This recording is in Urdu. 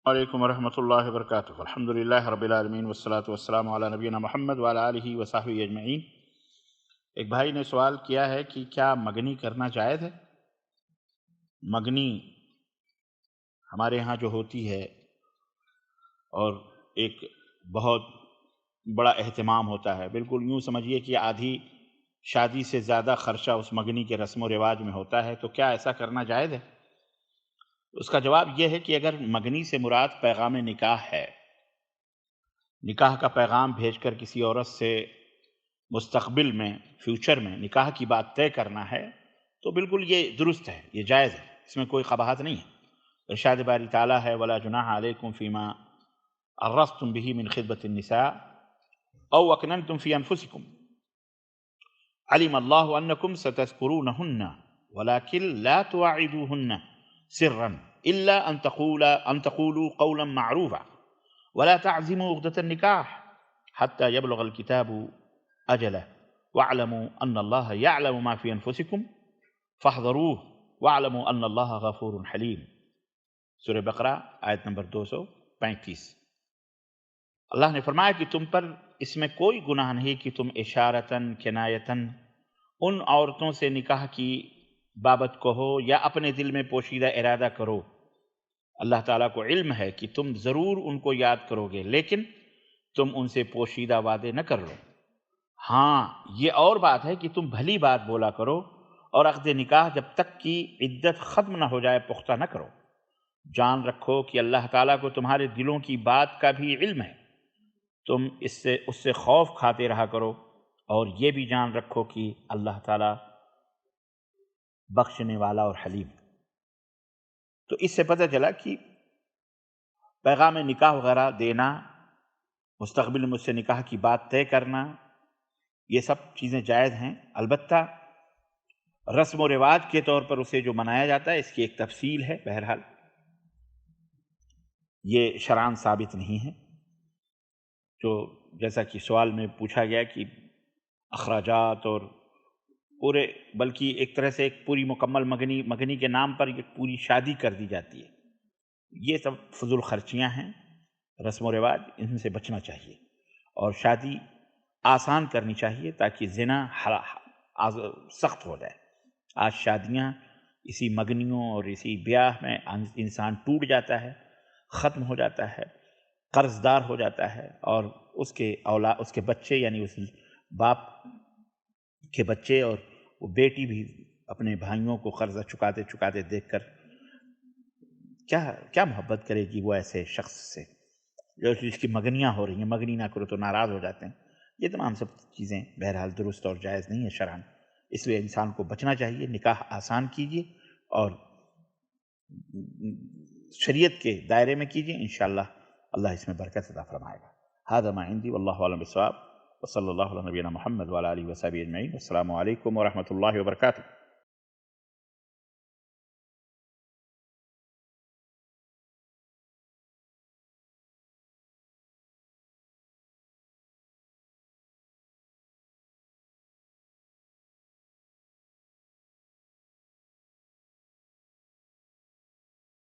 علیکم ورحمۃ اللہ وبرکاتہ۔ الحمدللہ رب العالمین والصلاۃ والسلام علی نبینا محمد وعلی آلہ وصحبہ اجمعین۔ ایک بھائی نے سوال کیا ہے کہ کیا مگنی کرنا جائز ہے؟ مگنی ہمارے ہاں جو ہوتی ہے اور ایک بہت بڑا اہتمام ہوتا ہے، بالکل یوں سمجھیے کہ آدھی شادی سے زیادہ خرچہ اس مگنی کے رسم و رواج میں ہوتا ہے، تو کیا ایسا کرنا جائز ہے؟ اس کا جواب یہ ہے کہ اگر مگنی سے مراد پیغام نکاح ہے، نکاح کا پیغام بھیج کر کسی عورت سے مستقبل میں فیوچر میں نکاح کی بات طے کرنا ہے، تو بالکل یہ درست ہے، یہ جائز ہے، اس میں کوئی قباحت نہیں ہے۔ ارشاد باری تعالیٰ ہے وَلَا جُنَاحَ عَلَيْكُمْ فِي مَا عَرَّضْتُمْ بِهِ مِنْ خِطْبَةِ النِّسَاءِ أَوْ أَكْنَنْتُمْ فِي أَنفُسِكُمْ عَلِمَ اللَّهُ أَنَّكُمْ سَتَذْكُرُونَهُنَّ وَلَكِنْ لَا تُوَاعِدُوهُنَّ سِرًّا إِلَّا أَن تَقُولُوا قَوْلًا مَّعْرُوفًا وَلَا تَعْزِمُوا عُقْدَةَ النِّكَاحِ حَتَّى يَبْلُغَ الْكِتَابُ أَجَلَهُ وَاعْلَمُوا أَنَّ اللَّهَ يَعْلَمُ مَا فِي أَنفُسِكُمْ فَاحْذَرُوهُ وَاعْلَمُوا أَنَّ اللَّهَ غَفُورٌ حَلِيمٌ۔ سورہ بقرہ آیت نمبر 235۔ اللہ نے فرمایا کہ تم پر اس میں کوئی گناہ نہیں کہ تم اشارتاً کنایتاً ان عورتوں سے نکاح کی بابت کہو یا اپنے دل میں پوشیدہ ارادہ کرو۔ اللہ تعالیٰ کو علم ہے کہ تم ضرور ان کو یاد کرو گے، لیکن تم ان سے پوشیدہ وعدے نہ کر لو۔ ہاں یہ اور بات ہے کہ تم بھلی بات بولا کرو اور عقد نکاح جب تک کہ عدت ختم نہ ہو جائے پختہ نہ کرو۔ جان رکھو کہ اللہ تعالیٰ کو تمہارے دلوں کی بات کا بھی علم ہے، تم اس سے خوف کھاتے رہا کرو، اور یہ بھی جان رکھو کہ اللہ تعالیٰ بخشنے والا اور حلیم۔ تو اس سے پتہ چلا کہ پیغام نکاح وغیرہ دینا، مستقبل میں مجھ سے نکاح کی بات طے کرنا، یہ سب چیزیں جائز ہیں۔ البتہ رسم و رواج کے طور پر اسے جو منایا جاتا ہے اس کی ایک تفصیل ہے، بہرحال یہ شرعاً ثابت نہیں ہے۔ جو جیسا کہ سوال میں پوچھا گیا کہ اخراجات اور پورے، بلکہ ایک طرح سے ایک پوری مکمل مگنی کے نام پر ایک پوری شادی کر دی جاتی ہے، یہ سب فضول خرچیاں ہیں، رسم و رواج، ان سے بچنا چاہیے اور شادی آسان کرنی چاہیے تاکہ زنا سخت ہو جائے۔ آج شادیاں اسی مگنیوں اور اسی بیاہ میں انسان ٹوٹ جاتا ہے، ختم ہو جاتا ہے، قرض دار ہو جاتا ہے، اور اس کے بچے، یعنی اس باپ کے بچے اور وہ بیٹی بھی اپنے بھائیوں کو قرضہ چکاتے چکاتے دیکھ کر کیا محبت کرے گی وہ ایسے شخص سے جو اس کی مگنیاں ہو رہی ہیں، مگنی نہ کرو تو ناراض ہو جاتے ہیں۔ یہ تمام سب چیزیں بہرحال درست اور جائز نہیں ہے شرعاً، اس لیے انسان کو بچنا چاہیے۔ نکاح آسان کیجیے اور شریعت کے دائرے میں کیجیے، انشاءاللہ اللہ اس میں برکت عطا فرمائے گا۔ ھذا ما عندی واللہ اعلم بالصواب، وصلی اللہ علی نبینا محمد وعلی آلہ وصحبہ اجمعین۔ السلام علیکم ورحمۃ اللہ وبرکاتہ۔